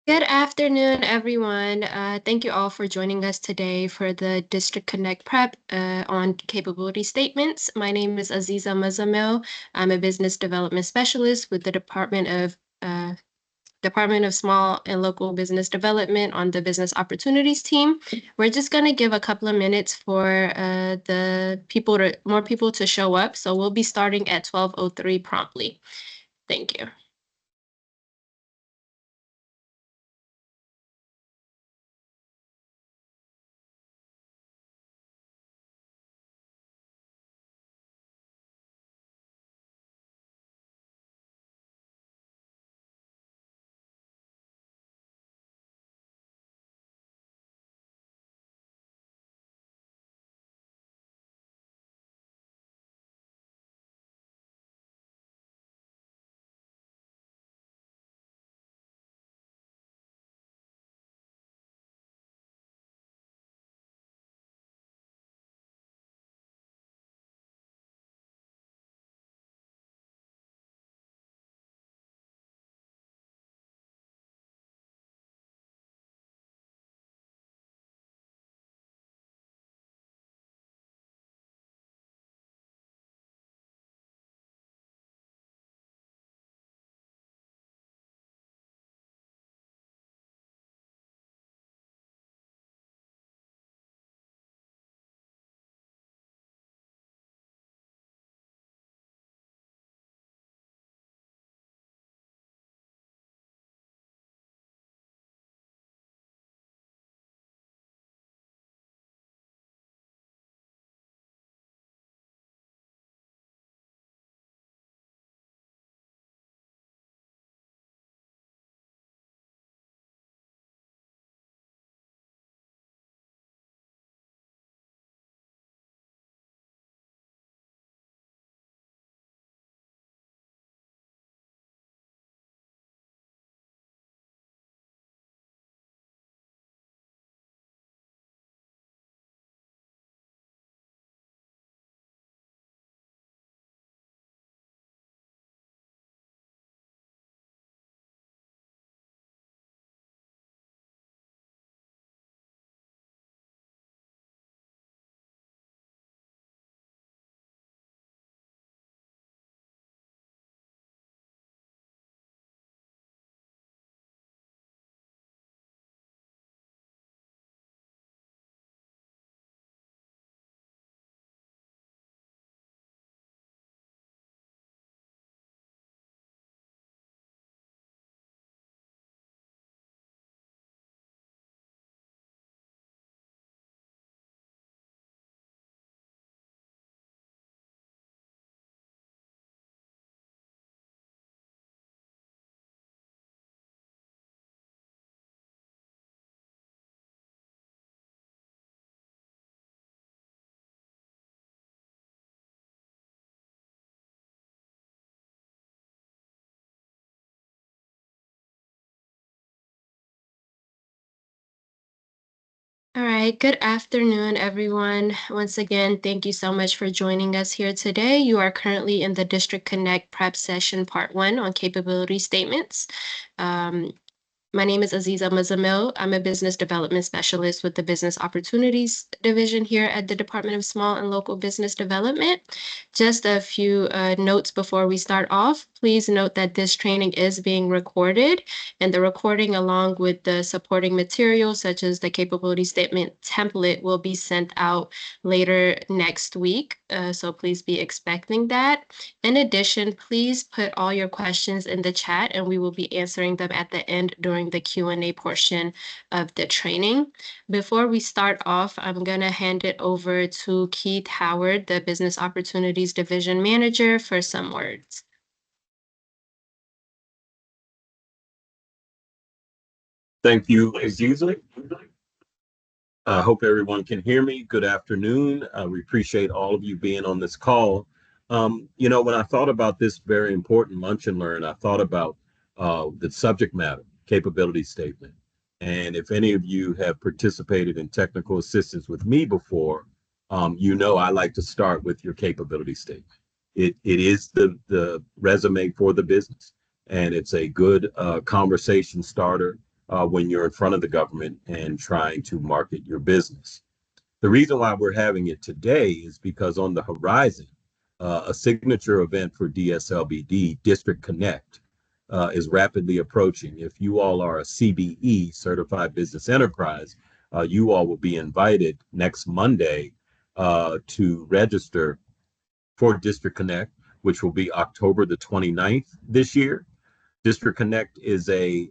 Good afternoon, everyone. Thank you all for joining us today for the District Connect Prep on capability statements. My name is Aziza Mazamil. I'm a business development specialist with the Department of Small and Local Business Development on the Business Opportunities team. We're just going to give a couple of minutes for more people to show up. So we'll be starting at 12:03 promptly. Thank you. All right, good afternoon, everyone. Once again, thank you so much for joining us here today. You are currently in the District Connect Prep Session Part 1 on capability statements. My name is Aziza Mazamil. I'm a business development specialist with the Business Opportunities Division here at the Department of Small and Local Business Development. Just a few notes before we start off. Please note that this training is being recorded, and the recording, along with the supporting materials, such as the capability statement template, will be sent out later next week. So please be expecting that. In addition, please put all your questions in the chat, and we will be answering them at the end during the Q&A portion of the training. Before we start off, I'm going to hand it over to Keith Howard, the Business Opportunities Division Manager, for some words. Thank you, Aziza. I hope everyone can hear me. Good afternoon. We appreciate all of you being on this call. When I thought about this very important lunch and learn, I thought about the subject matter, capability statement. And if any of you have participated in technical assistance with me before, I like to start with your capability statement. It is the resume for the business, and it's a good conversation starter when you're in front of the government and trying to market your business. The reason why we're having it today is because on the horizon, a signature event for DSLBD, District Connect, is rapidly approaching. If you all are a CBE, Certified Business Enterprise, you all will be invited next Monday to register for District Connect, which will be October the 29th this year. District Connect is a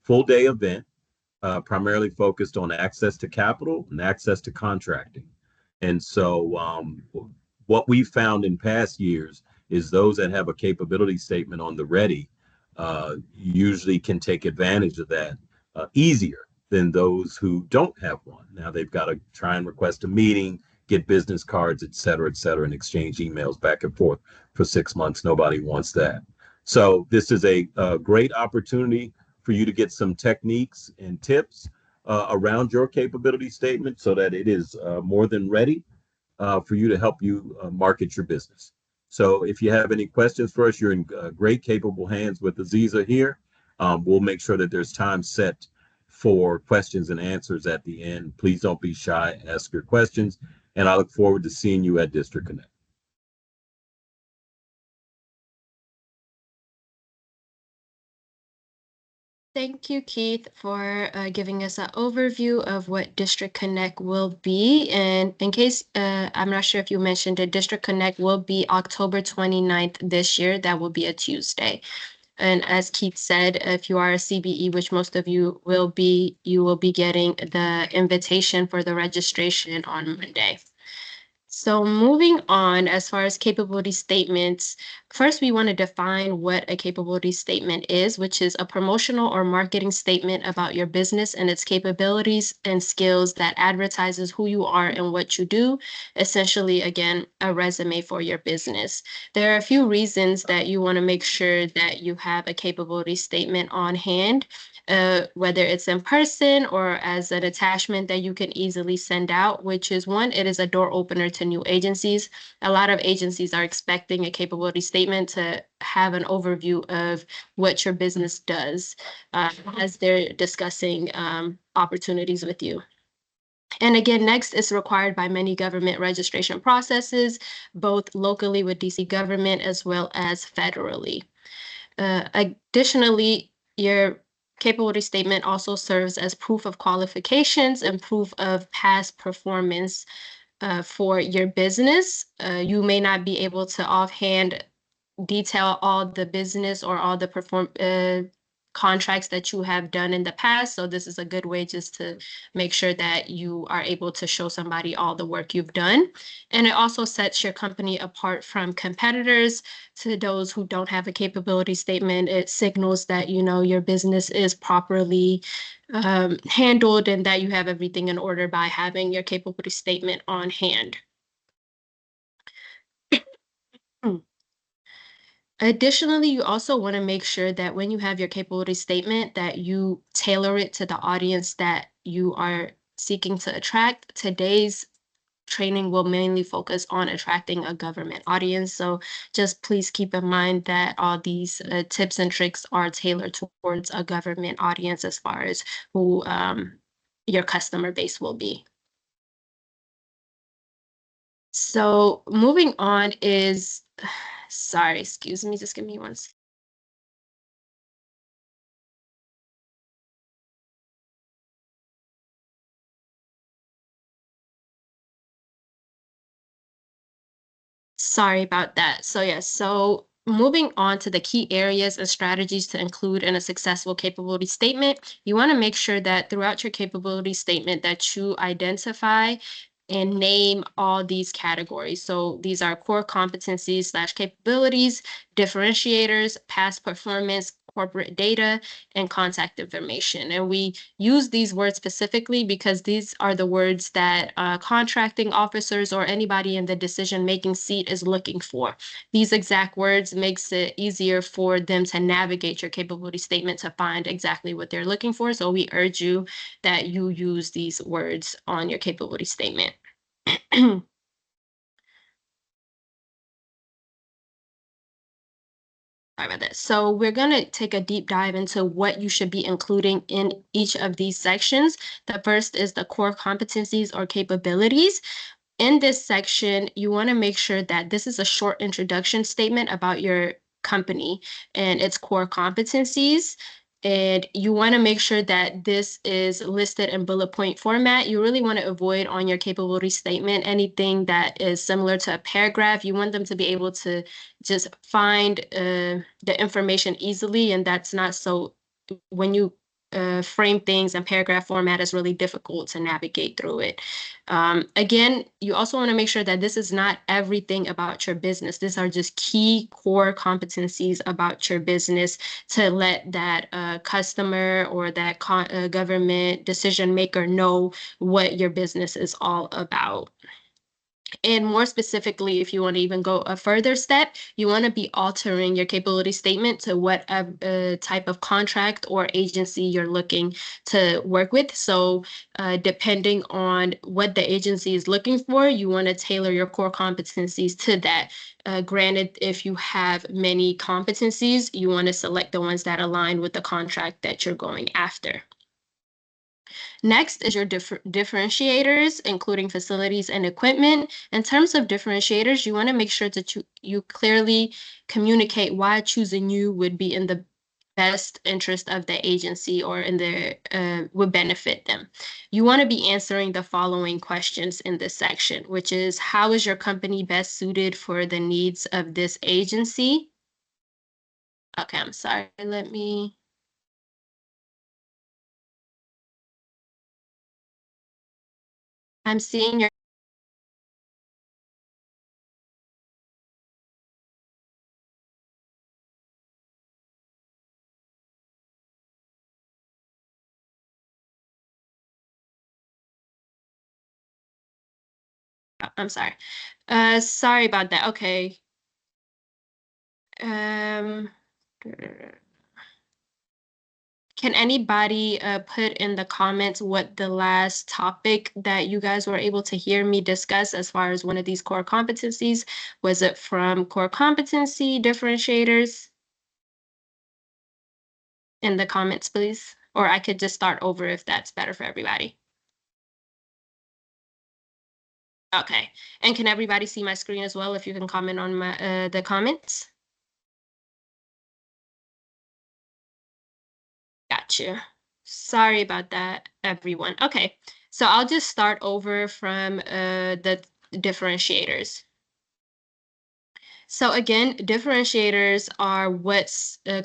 full day event primarily focused on access to capital and access to contracting. And so, what we found in past years is those that have a capability statement on the ready usually can take advantage of that easier than those who don't have one. Now they've got to try and request a meeting, get business cards, et cetera, and exchange emails back and forth for 6 months. Nobody wants that. So this is a great opportunity for you to get some techniques and tips around your capability statement so that it is more than ready for you to help you market your business. So if you have any questions for us, you're in great, capable hands with Aziza here. We'll make sure that there's time set for questions and answers at the end. Please don't be shy. Ask your questions. And I look forward to seeing you at District Connect. Thank you, Keith, for giving us an overview of what District Connect will be. And in case I'm not sure if you mentioned it, District Connect will be October 29th this year. That will be a Tuesday. And as Keith said, if you are a CBE, which most of you will be getting the invitation for the registration on Monday. So moving on, as far as capability statements, first we want to define what a capability statement is, which is a promotional or marketing statement about your business and its capabilities and skills that advertises who you are and what you do. Essentially, again, a resume for your business. There are a few reasons that you want to make sure that you have a capability statement on hand. Whether it's in person or as an attachment that you can easily send out, which is one, it is a door opener to new agencies. A lot of agencies are expecting a capability statement to have an overview of what your business does as they're discussing opportunities with you. And again, next is required by many government registration processes, both locally with DC government as well as federally. Additionally, your capability statement also serves as proof of qualifications and proof of past performance for your business. You may not be able to offhand detail all the business or all the contracts that you have done in the past. So this is a good way just to make sure that you are able to show somebody all the work you've done. And it also sets your company apart from competitors. To those who don't have a capability statement, it signals that, you know, your business is properly handled and that you have everything in order by having your capability statement on hand. Additionally, you also want to make sure that when you have your capability statement that you tailor it to the audience that you are seeking to attract. Today's training will mainly focus on attracting a government audience. So just please keep in mind that all these tips and tricks are tailored towards a government audience as far as who your customer base will be. So moving on is, sorry, excuse me, just give me one second. Sorry about that. So yes, so moving on to the key areas and strategies to include in a successful capability statement, you want to make sure that throughout your capability statement that you identify and name all these categories. So these are core competencies / capabilities, differentiators, past performance, corporate data, and contact information. And we use these words specifically because these are the words that contracting officers or anybody in the decision-making seat is looking for. These exact words makes it easier for them to navigate your capability statement to find exactly what they're looking for. So we urge you that you use these words on your capability statement. sorry about that. So we're going to take a deep dive into what you should be including in each of these sections. The first is the core competencies or capabilities. In this section, you want to make sure that this is a short introduction statement about your company and its core competencies. And you want to make sure that this is listed in bullet point format. You really want to avoid on your capability statement anything that is similar to a paragraph. You want them to be able to just find the information easily, and that's not so when you frame things in paragraph format, is really difficult to navigate through it. Again, you also want to make sure that this is not everything about your business. These are just key core competencies about your business to let that customer or that government decision maker know what your business is all about. And more specifically, if you want to even go a further step, you want to be altering your capability statement to what type of contract or agency you're looking to work with. So depending on what the agency is looking for, you want to tailor your core competencies to that. Granted, if you have many competencies, you want to select the ones that align with the contract that you're going after. Next is your differentiators, including facilities and equipment. In terms of differentiators, you want to make sure that you clearly communicate why choosing you would be in the best interest of the agency or in the would benefit them. You want to be answering the following questions in this section, which is how is your company best suited for the needs of this agency? Okay, I'm sorry. I'm seeing your I'm sorry. Sorry about that. Okay. Um, can anybody put in the comments what the last topic that you guys were able to hear me discuss as far as one of these core competencies? Was it from core competency differentiators? In the comments, please. Or I could just start over if that's better for everybody. Okay. And can everybody see my screen as well if you can comment on my the comments? Gotcha. Sorry about that, everyone. Okay, so I'll just start over from the differentiators. So again, differentiators are what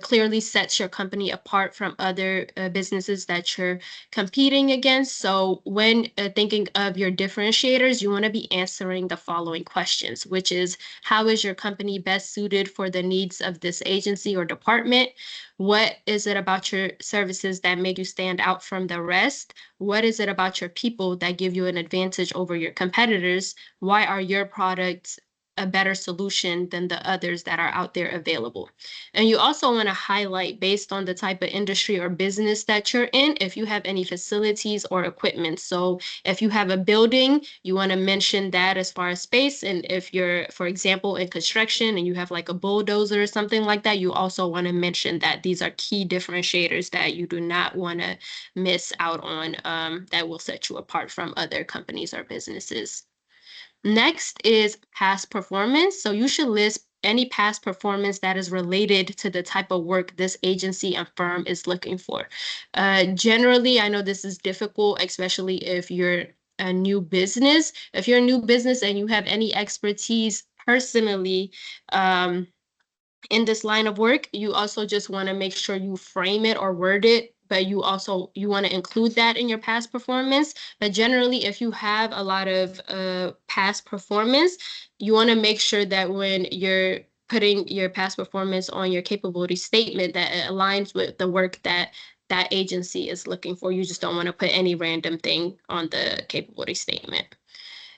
clearly sets your company apart from other businesses that you're competing against. So when thinking of your differentiators, you want to be answering the following questions, which is how is your company best suited for the needs of this agency or department? What is it about your services that make you stand out from the rest? What is it about your people that give you an advantage over your competitors? Why are your products a better solution than the others that are out there available? And you also want to highlight based on the type of industry or business that you're in, if you have any facilities or equipment. So if you have a building, you want to mention that as far as space. And if you're, for example, in construction and you have like a bulldozer or something like that, you also want to mention that these are key differentiators that you do not want to miss out on, that will set you apart from other companies or businesses. Next is past performance. So you should list any past performance that is related to the type of work this agency and firm is looking for. Generally, I know this is difficult, especially if you're a new business. If you're a new business and you have any expertise personally, in this line of work, you also just want to make sure you frame it or word it, but you want to include that in your past performance. But generally, if you have a lot of past performance, you want to make sure that when you're putting your past performance on your capability statement, that it aligns with the work that that agency is looking for. You just don't want to put any random thing on the capability statement.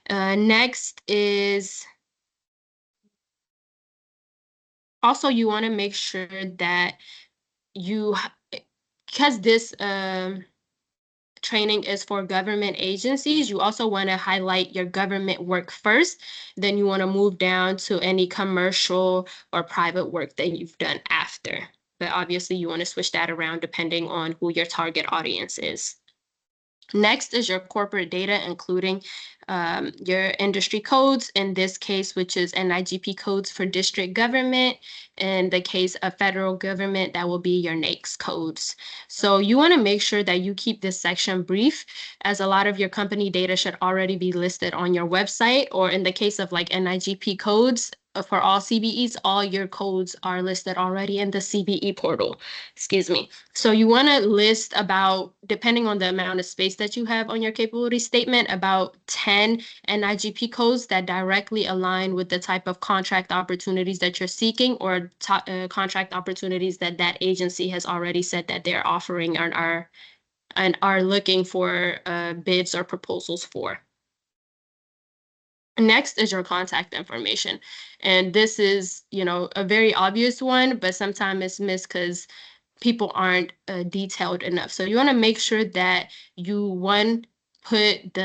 Next is also you want to make sure that you, because this training is for government agencies, you also want to highlight your government work first. Then you want to move down to any commercial or private work that you've done after. But obviously you want to switch that around depending on who your target audience is. Next is your corporate data, including your industry codes, in this case, which is NIGP codes for district government. In the case of federal government, that will be your NAICS codes. So you want to make sure that you keep this section brief, as a lot of your company data should already be listed on your website, or in the case of like NIGP codes, for all CBEs, all your codes are listed already in the CBE portal. Excuse me. So you want to list about, depending on the amount of space that you have on your capability statement, about 10 NIGP codes that directly align with the type of contract opportunities that you're seeking, or contract opportunities that that agency has already said that they're offering and are looking for bids or proposals for. Next is your contact information. And this is, a very obvious one, but sometimes it's missed because people aren't detailed enough. So you want to make sure that you, put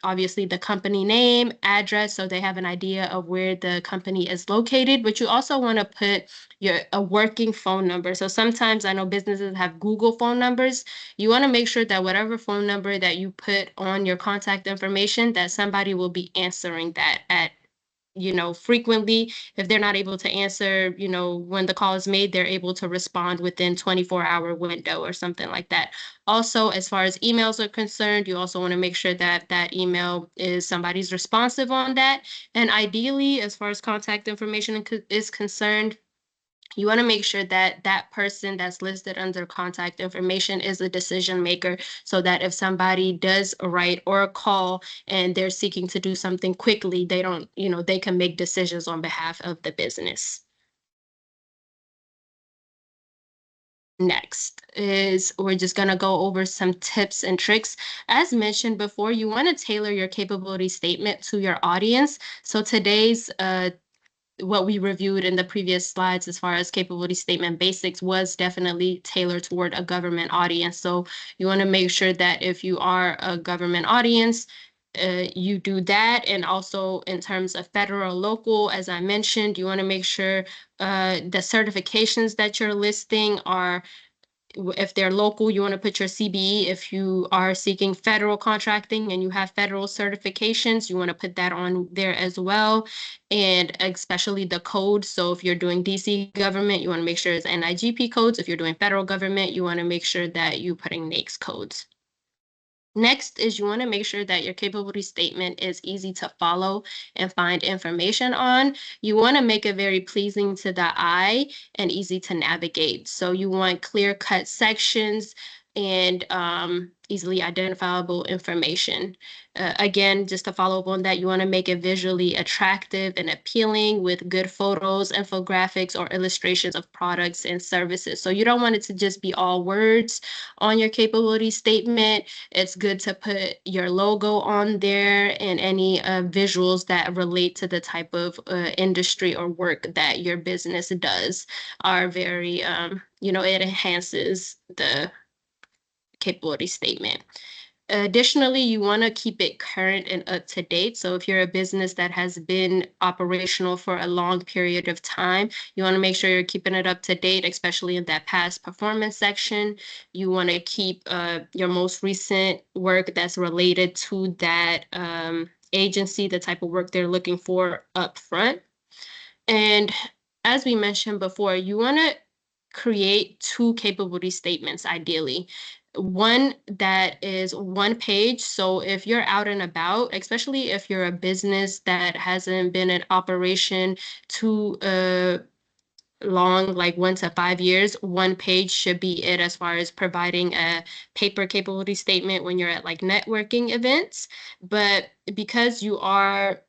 obviously the company name, address, so they have an idea of where the company is located, but you also want to put a working phone number. So sometimes I know businesses have Google phone numbers. You want to make sure that whatever phone number that you put on your contact information, that somebody will be answering that at frequently. If they're not able to answer, when the call is made, they're able to respond within 24-hour window or something like that. Also, as far as emails are concerned, you also want to make sure that that email is somebody's responsive on that. And ideally, as far as contact information is concerned, you want to make sure that that person that's listed under contact information is a decision maker, so that if somebody does write or call and they're seeking to do something quickly, they can make decisions on behalf of the business. Next is, we're just going to go over some tips and tricks. As mentioned before, you want to tailor your capability statement to your audience. So today's what we reviewed in the previous slides as far as capability statement basics was definitely tailored toward a government audience. So you want to make sure that if you are a government audience, you do that. And also in terms of federal, local, as I mentioned, you want to make sure the certifications that you're listing are, if they're local, you want to put your CBE. If you are seeking federal contracting and you have federal certifications, you want to put that on there as well, and especially the code. So if you're doing DC government, you want to make sure it's NIGP codes. If you're doing federal government, you want to make sure that you're putting NAICS codes. Next is, you want to make sure that your capability statement is easy to follow and find information on. You want to make it very pleasing to the eye and easy to navigate. So you want clear-cut sections and easily identifiable information. Again, just to follow up on that, you want to make it visually attractive and appealing with good photos, infographics, or illustrations of products and services. So you don't want it to just be all words on your capability statement. It's good to put your logo on there, and any visuals that relate to the type of industry or work that your business does are very, it enhances the capability statement. Additionally, you want to keep it current and up to date. So if you're a business that has been operational for a long period of time, you want to make sure you're keeping it up to date, especially in that past performance section. You want to keep your most recent work that's related to that agency, the type of work they're looking for, up front. And as we mentioned before, you want to create 2 capability statements, ideally. One that is 1 page. So if you're out and about, especially if you're a business that hasn't been in operation too long, like 1 to 5 years, 1 page should be it as far as providing a paper capability statement when you're at like networking events. But because you are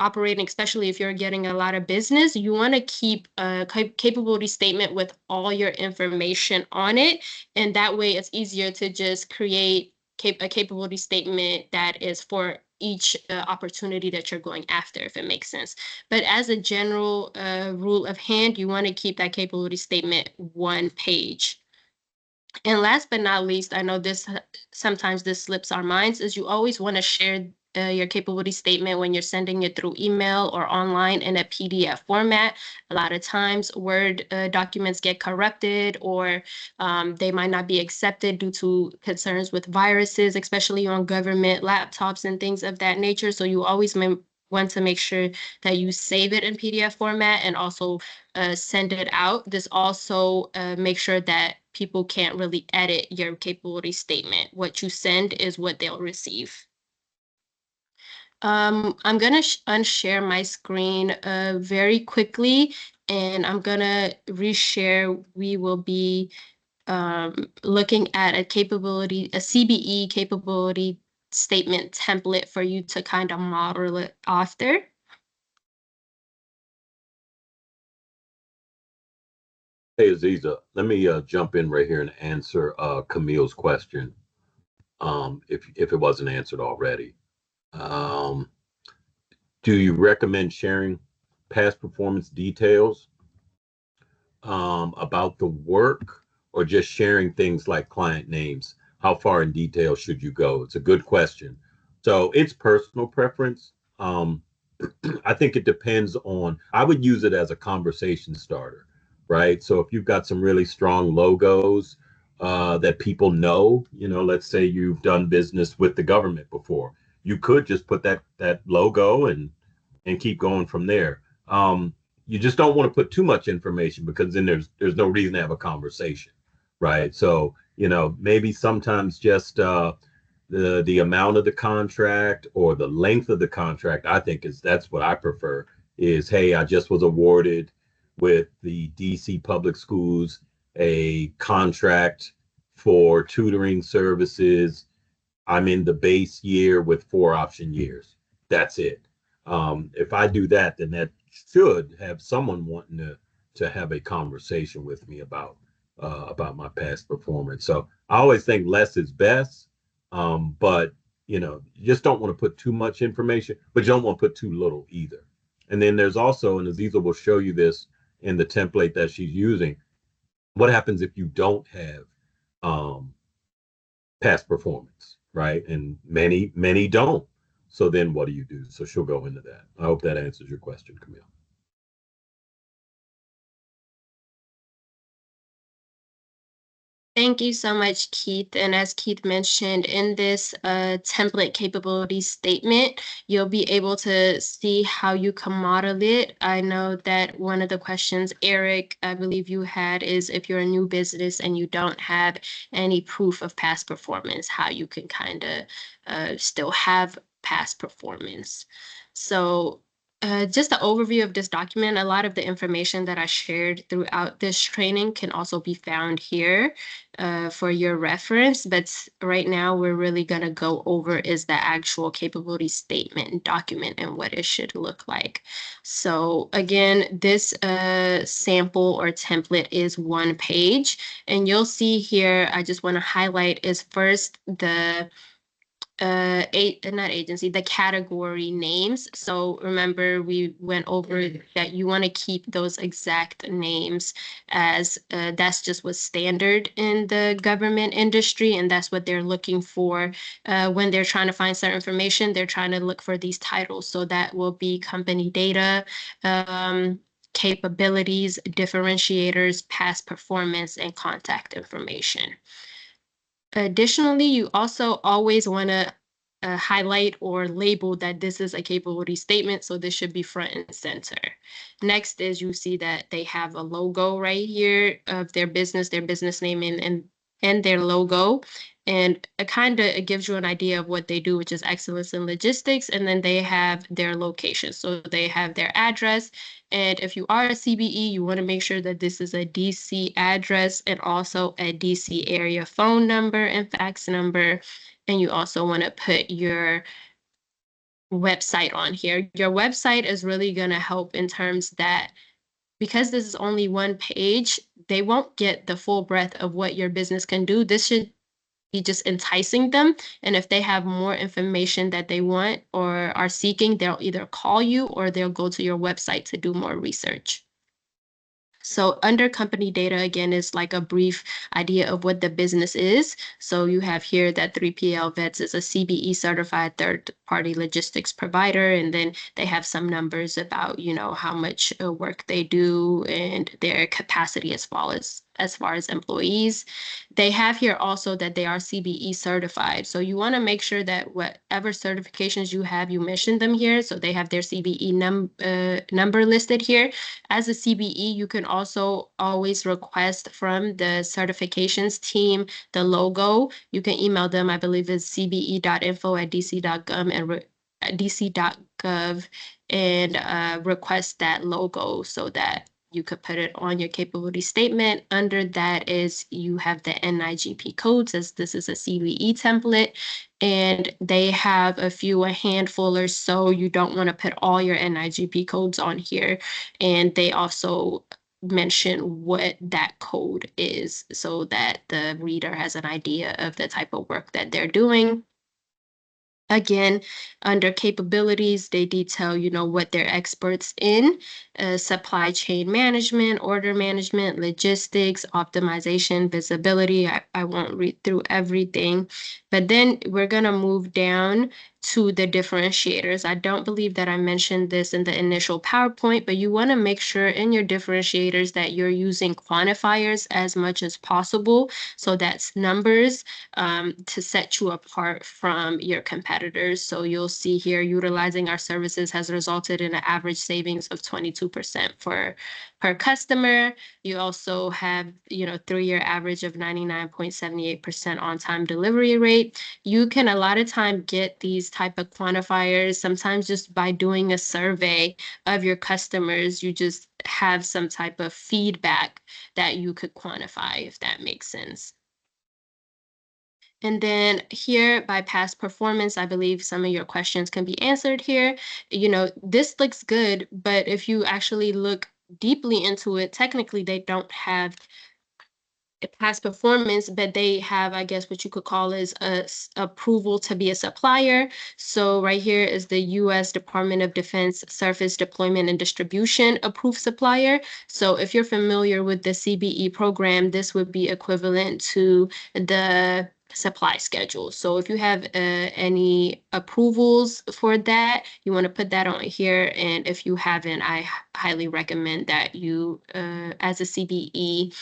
operating, especially if you're getting a lot of business, you want to keep a capability statement with all your information on it. And that way it's easier to just create a capability statement that is for each opportunity that you're going after, if it makes sense. But as a general rule of hand, you want to keep that capability statement 1 page. And last but not least, I know this sometimes this slips our minds, is you always want to share your capability statement when you're sending it through email or online in a PDF format. A lot of times Word documents get corrupted, or they might not be accepted due to concerns with viruses, especially on government laptops and things of that nature. So you always want to make sure that you save it in PDF format and also send it out. This also makes sure that people can't really edit your capability statement. What you send is what they'll receive. I'm gonna unshare my screen very quickly, and I'm gonna reshare. We will be looking at a CBE capability statement template for you to kind of model it after. Hey, Aziza, let me jump in right here and answer Camille's question, if it wasn't answered already. Um, do you recommend sharing past performance details about the work, or just sharing things like client names? How far in detail should you go? It's a good question. So it's personal preference. I think it depends on, I would use it as a conversation starter, right? So if you've got some really strong logos that people know, let's say you've done business with the government before, you could just put that logo and keep going from there. You just don't want to put too much information, because then there's no reason to have a conversation, right? So maybe sometimes just the amount of the contract or the length of the contract. I think that's what I prefer. Is, hey, I just was awarded with the DC Public Schools a contract for tutoring services. I'm in the base year with 4 option years. That's it. If I do that, then that should have someone wanting to have a conversation with me about my past performance. So I always think less is best, but you just don't want to put too much information, but you don't want to put too little either. And then there's also, and Aziza will show you this in the template that she's using, what happens if you don't have um, past performance, right? And many don't. So then what do you do? So she'll go into that. I hope that answers your question, Camille. Thank you so much, Keith. And as Keith mentioned, in this template capability statement, you'll be able to see how you can model it. I know that one of the questions, Eric, I believe you had, is if you're a new business and you don't have any proof of past performance, how you can kind of still have past performance. So just the overview of this document, a lot of the information that I shared throughout this training can also be found here for your reference. But right now, we're really going to go over is the actual capability statement document and what it should look like. So again, this sample or template is 1 page. And you'll see here, I just want to highlight is first the not agency, the category names. So remember, we went over that you want to keep those exact names, as that's just what's standard in the government industry, and that's what they're looking for when they're trying to find certain information. They're trying to look for these titles. So that will be company data, capabilities, differentiators, past performance, and contact information. Additionally, you also always want to highlight or label that this is a capability statement, so this should be front and center. Next is you see that they have a logo right here of their business name, and their logo. And it gives you an idea of what they do, which is excellence in logistics. And then they have their location. So they have their address. And if you are a CBE, you want to make sure that this is a DC address and also a DC area phone number and fax number. And you also want to put your website on here. Your website is really going to help in terms that because this is only 1 page, they won't get the full breadth of what your business can do. This should be just enticing them. And if they have more information that they want or are seeking, they'll either call you or they'll go to your website to do more research. So under company data, again, is like a brief idea of what the business is. So you have here that 3PL Vets is a CBE certified third-party logistics provider, and then they have some numbers about, how much work they do and their capacity as far as employees. They have here also that they are CBE certified. So you want to make sure that whatever certifications you have, you mention them here. So they have their CBE number listed here. As a CBE, you can also always request from the certifications team the logo. You can email them, I believe it's cbe.info@dc.gov and request that logo so that you could put it on your capability statement. Under that is you have the NIGP codes, as this is a CBE template, and they have a handful or so. You don't want to put all your NIGP codes on here. And they also mention what that code is so that the reader has an idea of the type of work that they're doing. Again, under capabilities, they detail, what they're experts in, supply chain management, order management, logistics, optimization, visibility. I won't read through everything, but then we're going to move down to the differentiators. I don't believe that I mentioned this in the initial PowerPoint, but you want to make sure in your differentiators that you're using quantifiers as much as possible. So that's numbers to set you apart from your competitors. So you'll see here, utilizing our services has resulted in an average savings of 22% per customer. You also have, 3-year average of 99.78% on-time delivery rate. You can a lot of time get these type of quantifiers sometimes just by doing a survey of your customers. You just have some type of feedback that you could quantify, if that makes sense. And then here by past performance, I believe some of your questions can be answered here. This looks good, but if you actually look deeply into it, technically they don't have past performance, but they have, I guess, what you could call is approval to be a supplier. So right here is the U.S. Department of Defense Surface Deployment and Distribution approved supplier. So if you're familiar with the CBE program, this would be equivalent to the supply schedule. So if you have any approvals for that, you want to put that on here. And if you haven't, I highly recommend that you, as a CBE,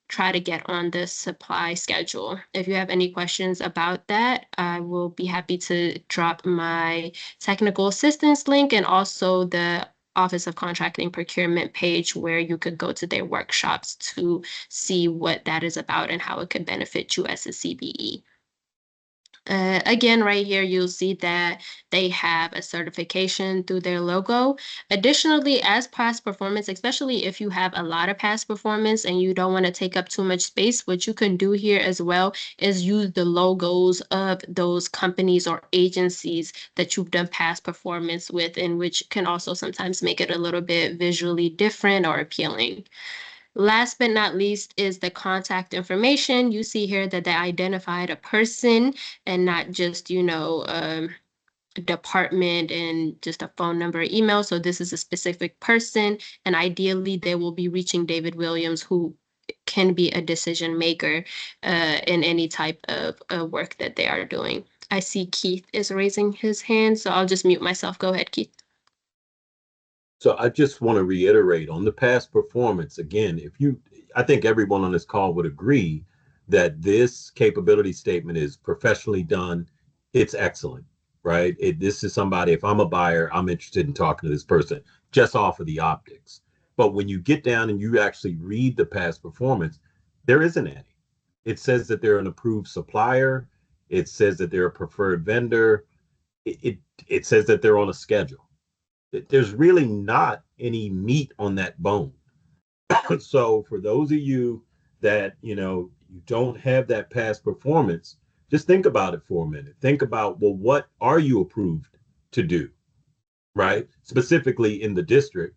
try to get on this supply schedule. If you have any questions about that, I will be happy to drop my technical assistance link and also the Office of Contracting Procurement page where you could go to their workshops to see what that is about and how it could benefit you as a CBE. Again, right here, you'll see that they have a certification through their logo. Additionally, as past performance, especially if you have a lot of past performance and you don't want to take up too much space, what you can do here as well is use the logos of those companies or agencies that you've done past performance with, and which can also sometimes make it a little bit visually different or appealing. Last but not least is the contact information. You see here that they identified a person and not just, department and just a phone number, email. So this is a specific person, and ideally they will be reaching David Williams, who can be a decision maker in any type of work that they are doing. I see Keith is raising his hand, so I'll just mute myself. Go ahead, Keith. So I just want to reiterate on the past performance again. I think everyone on this call would agree that this capability statement is professionally done. It's excellent, right? This is somebody, if I'm a buyer, I'm interested in talking to this person just off of the optics. But when you get down and you actually read the past performance, there isn't any. It says that they're an approved supplier. It says that they're a preferred vendor. It says that they're on a schedule. There's really not any meat on that bone. So for those of you that you don't have that past performance, just think about it for a minute. Think about, well, what are you approved to do, right? Specifically in the district,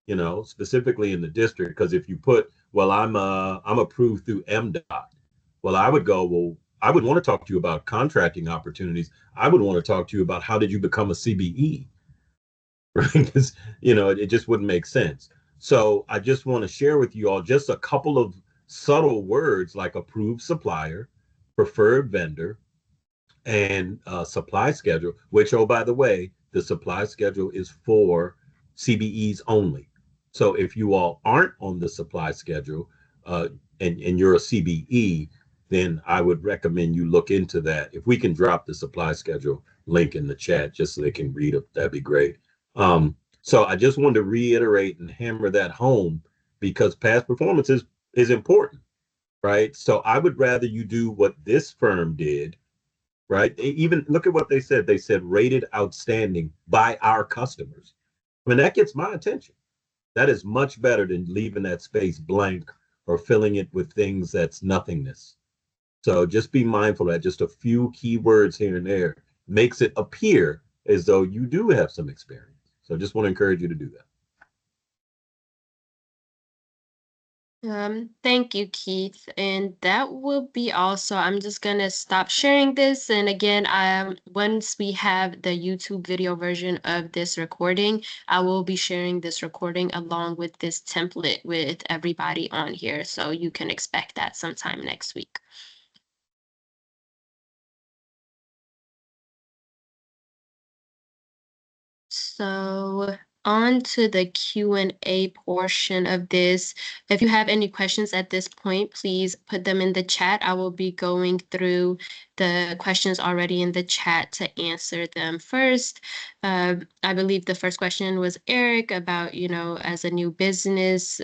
because if you put, well, I'm approved through MDOT, well, I would go, well, I would want to talk to you about contracting opportunities. I would want to talk to you about how did you become a CBE, right? Because it just wouldn't make sense. So I just want to share with you all just a couple of subtle words like approved supplier, preferred vendor, and supply schedule, which, oh, by the way, the supply schedule is for CBEs only. So if you all aren't on the supply schedule uh, and you're a CBE, then I would recommend you look into that. If we can drop the supply schedule link in the chat just so they can read it, that'd be great. So I just wanted to reiterate and hammer that home because past performance is important, right? So I would rather you do what this firm did, right? Even look at what they said. They said rated outstanding by our customers. I mean, that gets my attention. That is much better than leaving that space blank or filling it with things that's nothingness. So just be mindful that just a few keywords here and there makes it appear as though you do have some experience. So just want to encourage you to do that. Thank you, Keith. And that will be also, I'm just gonna stop sharing this. And again, once we have the YouTube video version of this recording, I will be sharing this recording along with this template with everybody on here. So you can expect that sometime next week. So on to the Q&A portion of this. If you have any questions at this point, please put them in the chat. I will be going through the questions already in the chat to answer them first. I believe the first question was Eric about, as a new business,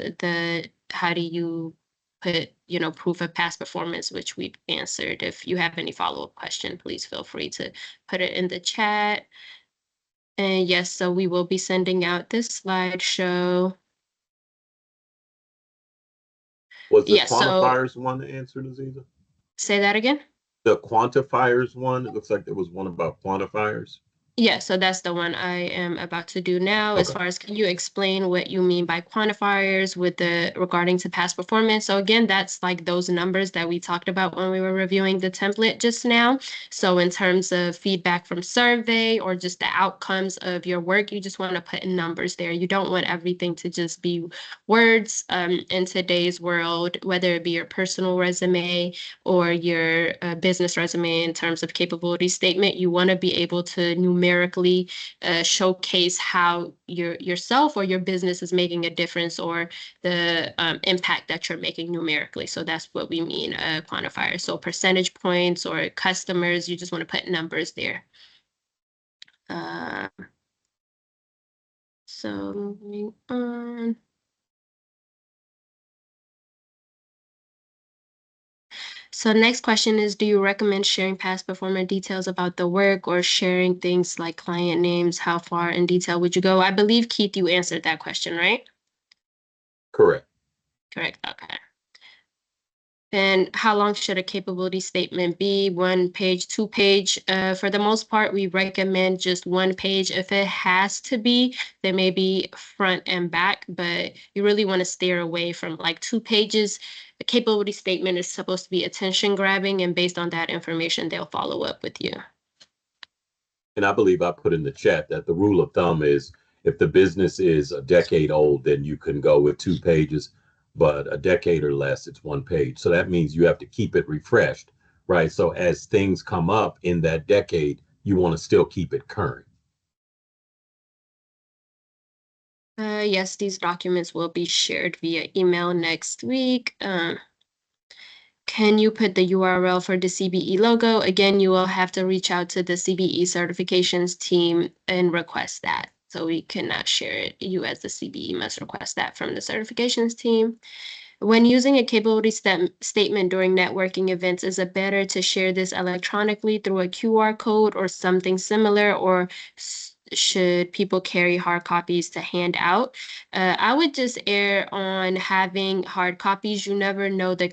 how do you put, proof of past performance, which we've answered. If you have any follow-up question, please feel free to put it in the chat. And yes, so we will be sending out this slideshow. Was the Yeah, so quantifiers one answered, Aziza? say that again. The quantifiers one, it looks like there was one about quantifiers. Yeah, so that's the one I am about to do now. As Okay. far as, can you explain what you mean by quantifiers with regarding to past performance? So again, that's like those numbers that we talked about when we were reviewing the template just now. So in terms of feedback from survey or just the outcomes of your work, you just want to put in numbers there. You don't want everything to just be words. In today's world, whether it be your personal resume or your business resume in terms of capability statement, you want to be able to numerically showcase how yourself or your business is making a difference or the impact that you're making numerically. So that's what we mean, quantifier. So percentage points or customers, you just want to put numbers there. So moving on. So next question is, do you recommend sharing past performer details about the work or sharing things like client names? How far in detail would you go? I believe, Keith, you answered that question, right? Correct. Correct. Okay. And how long should a capability statement be? 1 page, 2 page? For the most part, we recommend just 1 page. If it has to be, then maybe front and back, but you really want to steer away from like 2 pages. The capability statement is supposed to be attention grabbing, and based on that information, they'll follow up with you. And I believe I put in the chat that the rule of thumb is if the business is a decade old, then you can go with 2 pages, but a decade or less, it's 1 page. So that means you have to keep it refreshed, right? So as things come up in that decade, you want to still keep it current. Yes, these documents will be shared via email next week. Can you put the URL for the CBE logo? Again, you will have to reach out to the CBE certifications team and request that. So we cannot share it. You as the CBE must request that from the certifications team. When using a capability statement during networking events, is it better to share this electronically through a QR code or something similar, or should people carry hard copies to hand out? I would just err on having hard copies. You never know the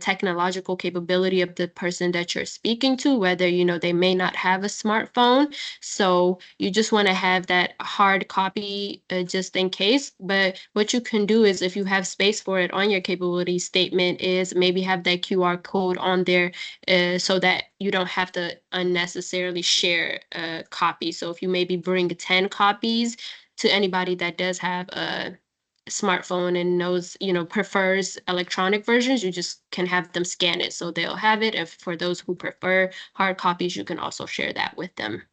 technological capability of the person that you're speaking to, whether, they may not have a smartphone. So you just want to have that hard copy just in case. But what you can do is, if you have space for it on your capability statement, is maybe have that QR code on there so that you don't have to unnecessarily share a copy. So if you maybe bring 10 copies to anybody that does have a smartphone and knows, prefers electronic versions, you just can have them scan it. So they'll have it. If for those who prefer hard copies, you can also share that with them.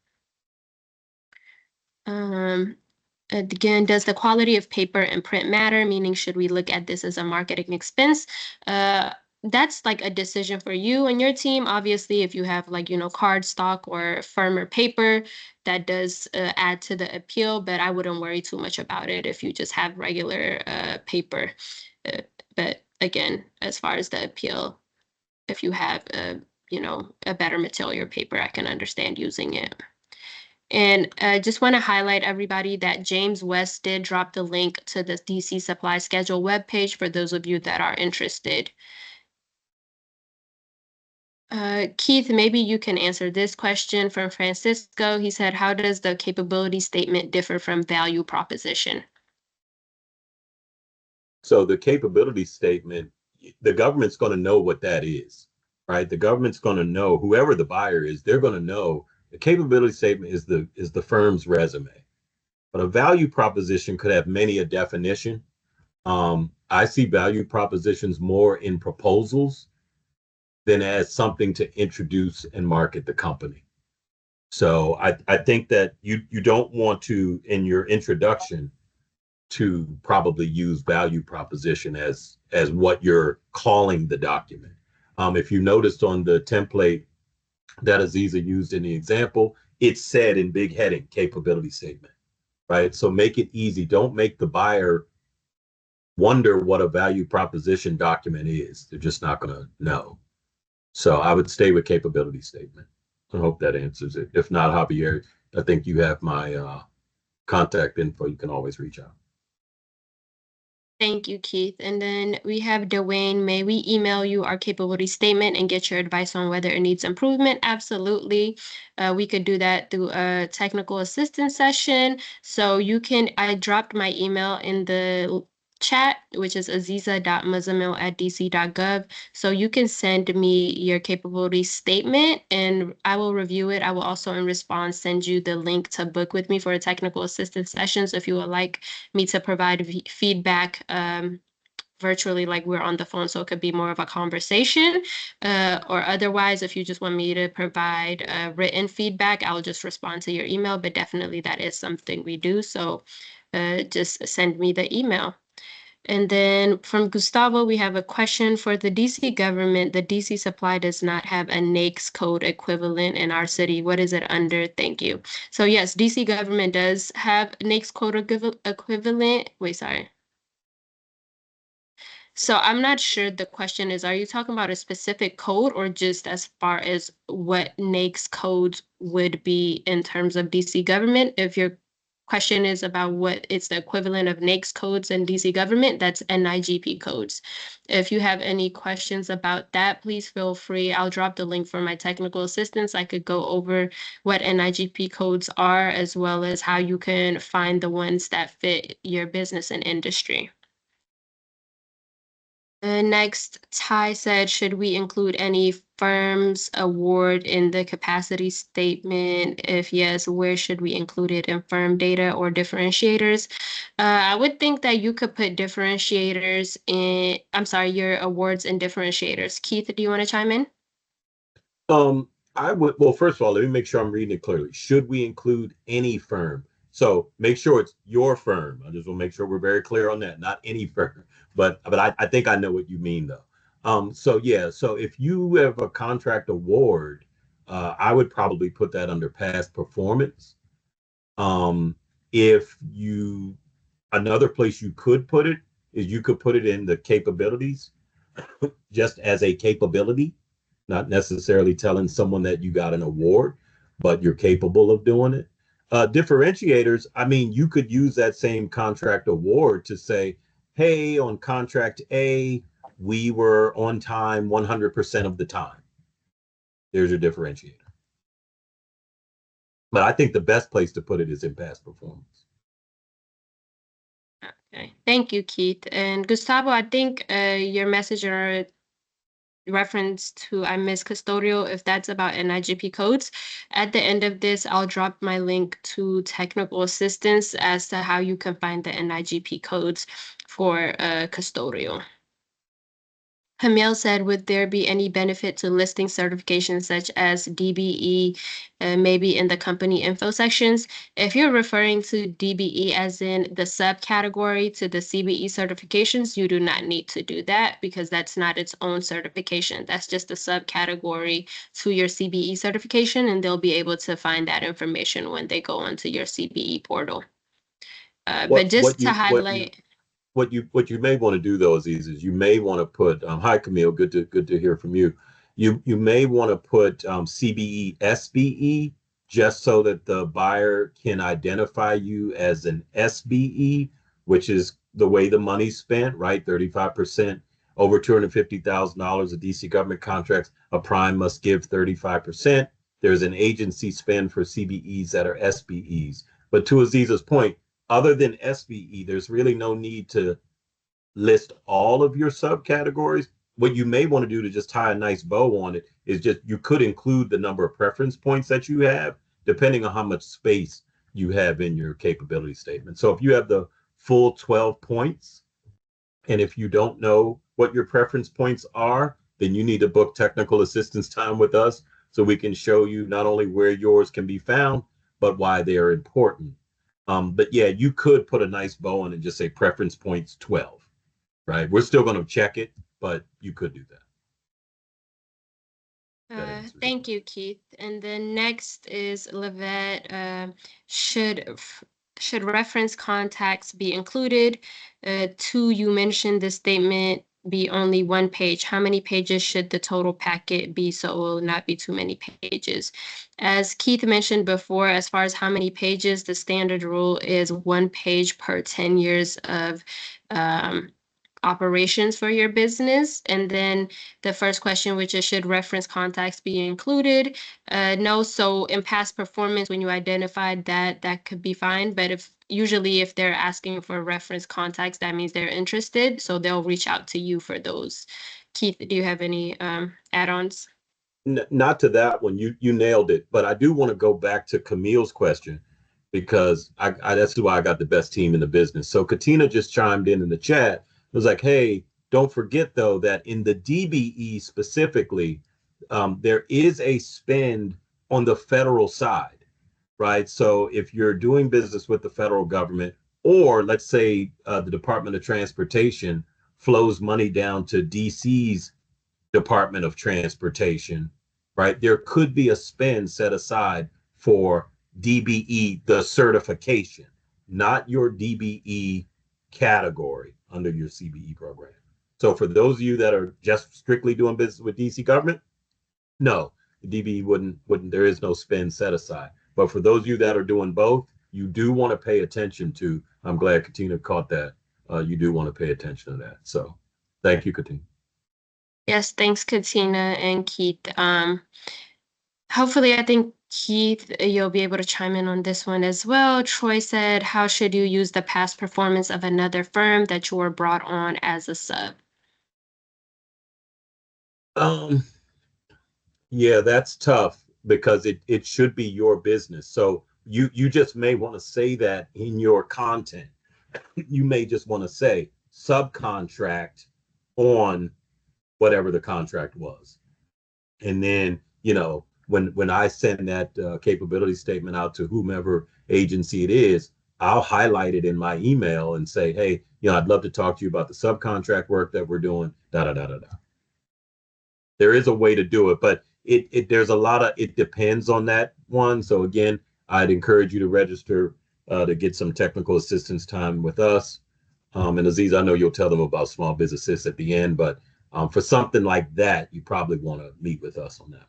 Again, does the quality of paper and print matter? Meaning, should we look at this as a marketing expense? That's like a decision for you and your team. Obviously, if you have like, card stock or firmer paper, that does add to the appeal, but I wouldn't worry too much about it if you just have regular paper. But again, as far as the appeal, if you have a better material paper, I can understand using it. And I just want to highlight everybody that James West did drop the link to the DC Supply Schedule webpage for those of you that are interested. Keith, maybe you can answer this question from Francisco. He said, how does the capability statement differ from value proposition? So the capability statement, the government's going to know what that is, right? The government's going to know, whoever the buyer is, they're going to know the capability statement is the firm's resume. But a value proposition could have many a definition. I see value propositions more in proposals than as something to introduce and market the company. So I think that you don't want to, in your introduction, to probably use value proposition as what you're calling the document. If you noticed on the template that Aziza used in the example, it said in big heading, capability statement, right? So make it easy. Don't make the buyer wonder what a value proposition document is. They're just not going to know. So I would stay with capability statement. I hope that answers it. If not, Javier, I think you have my contact info. You can always reach out. Thank you, Keith. And then we have Dwayne. May we email you our capability statement and get your advice on whether it needs improvement? Absolutely. We could do that through a technical assistance session. So I dropped my email in the chat, which is aziza.muzammil@dc.gov. So you can send me your capability statement and I will review it. I will also, in response, send you the link to book with me for a technical assistance session. So if you would like me to provide feedback virtually, like we're on the phone, so it could be more of a conversation, or otherwise, if you just want me to provide written feedback, I'll just respond to your email, but definitely that is something we do. So just send me the email. And then from Gustavo, we have a question for the DC government. The DC supply does not have a NAICS code equivalent in our city. What is it under? Thank you. So yes, DC government does have NAICS code equivalent. Wait, sorry. So I'm not sure the question is, are you talking about a specific code or just as far as what NAICS codes would be in terms of DC government? If your question is about what it's the equivalent of NAICS codes in DC government, that's NIGP codes. If you have any questions about that, please feel free. I'll drop the link for my technical assistance. I could go over what NIGP codes are, as well as how you can find the ones that fit your business and industry. Next, Ty said, should we include any firms award in the capacity statement? If yes, where should we include it, in firm data or differentiators? I would think that you could put differentiators in, your awards and differentiators. Keith, do you want to chime in? I would, well, first of all, let me make sure I'm reading it clearly. Should we include any firm? So make sure it's your firm. I just want to make sure we're very clear on that, not any firm. But I think I know what you mean though. So yeah, so if you have a contract award, I would probably put that under past performance. If you, another place you could put it is you could put it in the capabilities, just as a capability, not necessarily telling someone that you got an award, but you're capable of doing it. Differentiators, I mean, you could use that same contract award to say, hey, on contract A, we were on time 100% of the time. There's your differentiator. But I think the best place to put it is in past performance. Okay, thank you, Keith. And Gustavo, I think your message or reference to I miss custodial, if that's about NIGP codes. At the end of this, I'll drop my link to technical assistance as to how you can find the NIGP codes for custodial. Camille said, would there be any benefit to listing certifications such as DBE, maybe in the company info sections? If you're referring to DBE as in the subcategory to the CBE certifications, you do not need to do that because that's not its own certification. That's just a subcategory to your CBE certification, and they'll be able to find that information when they go onto your CBE portal. But just to highlight. What you may want to do though, Aziz, is you may want to put hi Camille, good to hear from you. You may want to put CBE SBE just so that the buyer can identify you as an SBE, which is the way the money's spent, right? 35% over $250,000 of DC government contracts, a prime must give 35%. There's an agency spend for CBEs that are SBEs. But to Aziz's point, other than SBE, there's really no need to list all of your subcategories. What you may want to do to just tie a nice bow on it is just you could include the number of preference points that you have, depending on how much space you have in your capability statement. So if you have the full 12 points, and if you don't know what your preference points are, then you need to book technical assistance time with us so we can show you not only where yours can be found, but why they are important. But yeah, you could put a nice bow on it and just say preference points 12, right? We're still going to check it, but you could do that. Thank you, Keith. And then next is Livette. Should reference contacts be included? Two, you mentioned the statement be only one page. How many pages should the total packet be so it will not be too many pages? As Keith mentioned before, as far as how many pages, the standard rule is 1 page per 10 years of operations for your business. And then the first question, which is should reference contacts be included? No. So in past performance, when you identified that, that could be fine. But if they're asking for reference contacts, that means they're interested. So they'll reach out to you for those. Keith, do you have any add-ons? Not to that one. You nailed it. But I do want to go back to Camille's question because I that's why I got the best team in the business. So Katina just chimed in the chat. It was like, hey, don't forget though that in the DBE specifically, there is a spend on the federal side, right? So if you're doing business with the federal government, or let's say the Department of Transportation flows money down to DC's Department of Transportation, right? There could be a spend set aside for DBE, the certification, not your DBE category under your CBE program. So for those of you that are just strictly doing business with DC government, no, the DBE wouldn't, there is no spend set aside. But for those of you that are doing both, you do want to pay attention to, I'm glad Katina caught that. You do want to pay attention to that. So thank you, Katina. Yes, thanks, Katina and Keith. Hopefully, I think, Keith, you'll be able to chime in on this one as well. Troy said, how should you use the past performance of another firm that you were brought on as a sub? Yeah, that's tough because it should be your business. So you just may want to say that in your content. You may just want to say subcontract on whatever the contract was. And then, when I send that capability statement out to whomever agency it is, I'll highlight it in my email and say, hey, I'd love to talk to you about the subcontract work that we're doing, da da da da da. There is a way to do it, but there's a lot of, it depends on that one. So again, I'd encourage you to register to get some technical assistance time with us. And Aziz, I know you'll tell them about Small Business Assist at the end, but for something like that, you probably want to meet with us on that one.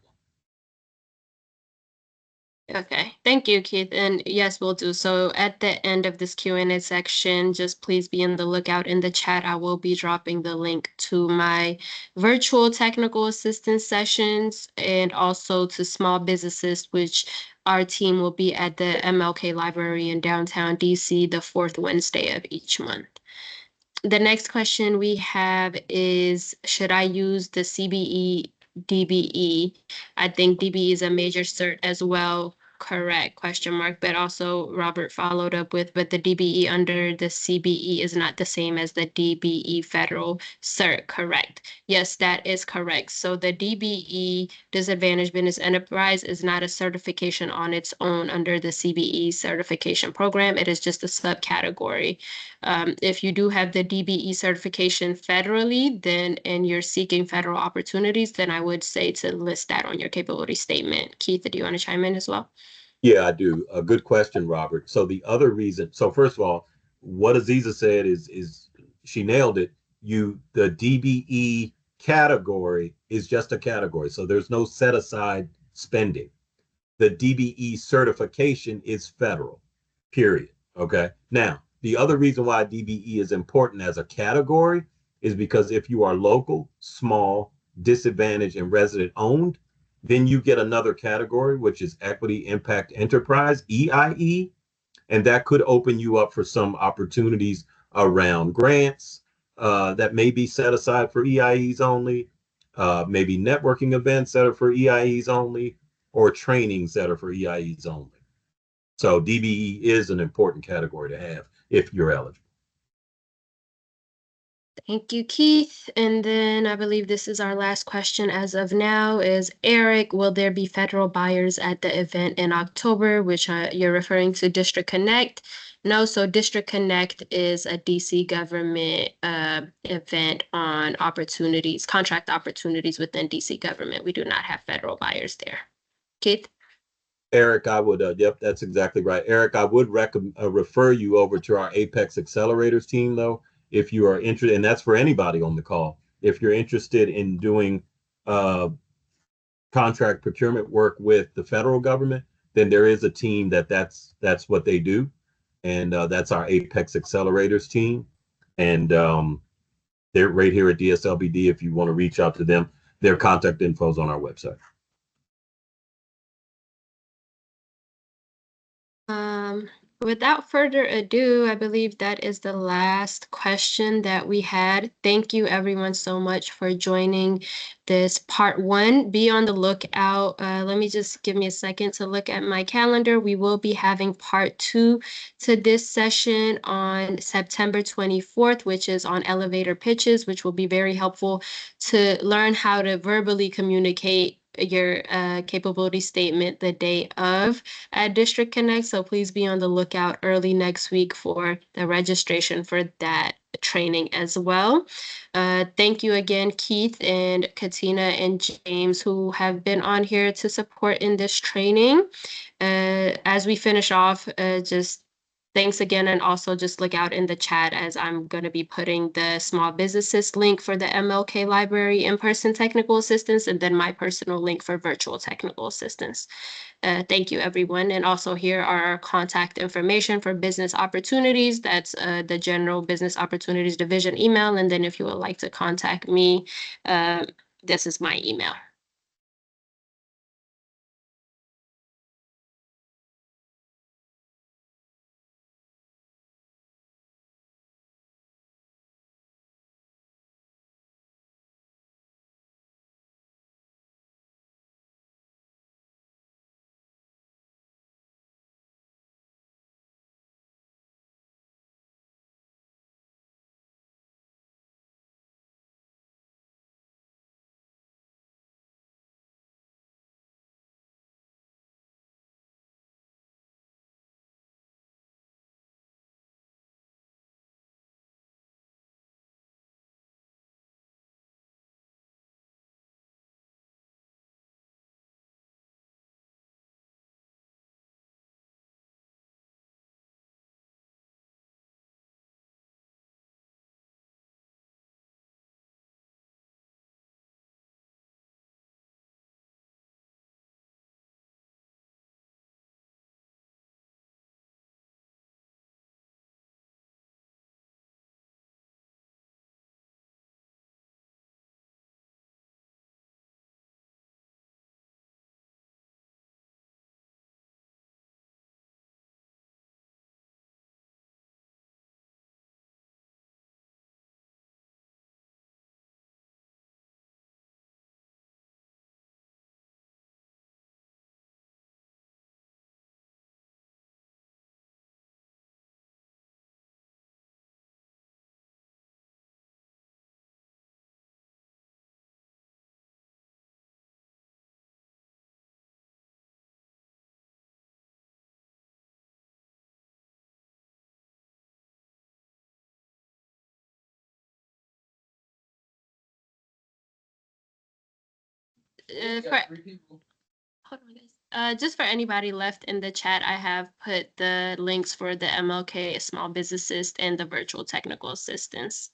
Okay, thank you, Keith. And yes, we'll do. So at the end of this Q&A section, just please be on the lookout in the chat. I will be dropping the link to my virtual technical assistance sessions and also to Small Businesses, which our team will be at the MLK Library in downtown DC the 4th Wednesday of each month. The next question we have is, should I use the CBE DBE? I think DBE is a major cert as well. Correct, question mark, but also Robert followed up with, but the DBE under the CBE is not the same as the DBE federal cert, correct? Yes, that is correct. So the DBE Disadvantaged Business Enterprise is not a certification on its own under the CBE certification program. It is just a subcategory. If you do have the DBE certification federally, then and you're seeking federal opportunities, then I would say to list that on your capability statement. Keith, do you want to chime in as well? Yeah, I do. A good question, Robert. So the other reason, so first of all, what Aziza said is she nailed it. The DBE category is just a category. So there's no set aside spending. The DBE certification is federal, period. Okay. Now, the other reason why DBE is important as a category is because if you are local, small, disadvantaged, and resident owned, then you get another category, which is Equity Impact Enterprise, EIE, and that could open you up for some opportunities around grants that may be set aside for EIEs only, maybe networking events that are for EIEs only, or trainings that are for EIEs only. So DBE is an important category to have if you're eligible. Thank you, Keith. And then I believe this is our last question as of now is Eric, will there be federal buyers at the event in October, which you're referring to District Connect? No, so District Connect is a DC government event on opportunities, contract opportunities within DC government. We do not have federal buyers there. Keith? Eric, I would, yep, that's exactly right. Eric, I would refer you over to our Apex Accelerators team, though, if you are interested, and that's for anybody on the call. If you're interested in doing uh, contract procurement work with the federal government, then there is a team that's what they do, and that's our Apex Accelerators team, and they're right here at DSLBD. If you want to reach out to them, their contact info is on our website. Without further ado, I believe that is the last question that we had. Thank you everyone so much for joining this part one. Be on the lookout. Let me just give me a second to look at my calendar. We will be having part two to this session on September 24th, which is on elevator pitches, which will be very helpful to learn how to verbally communicate your capability statement the day of at District Connect. So please be on the lookout early next week for the registration for that training as well. Thank you again, Keith and Katina and James, who have been on here to support in this training. As we finish off, just thanks again, and also just look out in the chat as I'm going to be putting the small businesses link for the MLK Library in-person technical assistance, and then my personal link for virtual technical assistance. Thank you, everyone. And also here are our contact information for business opportunities. That's the General Business Opportunities Division email. And then if you would like to contact me, this is my email. Hold on, guys. Just for anybody left in the chat, I have put the links for the MLK Small Business Assist and the virtual technical assistance.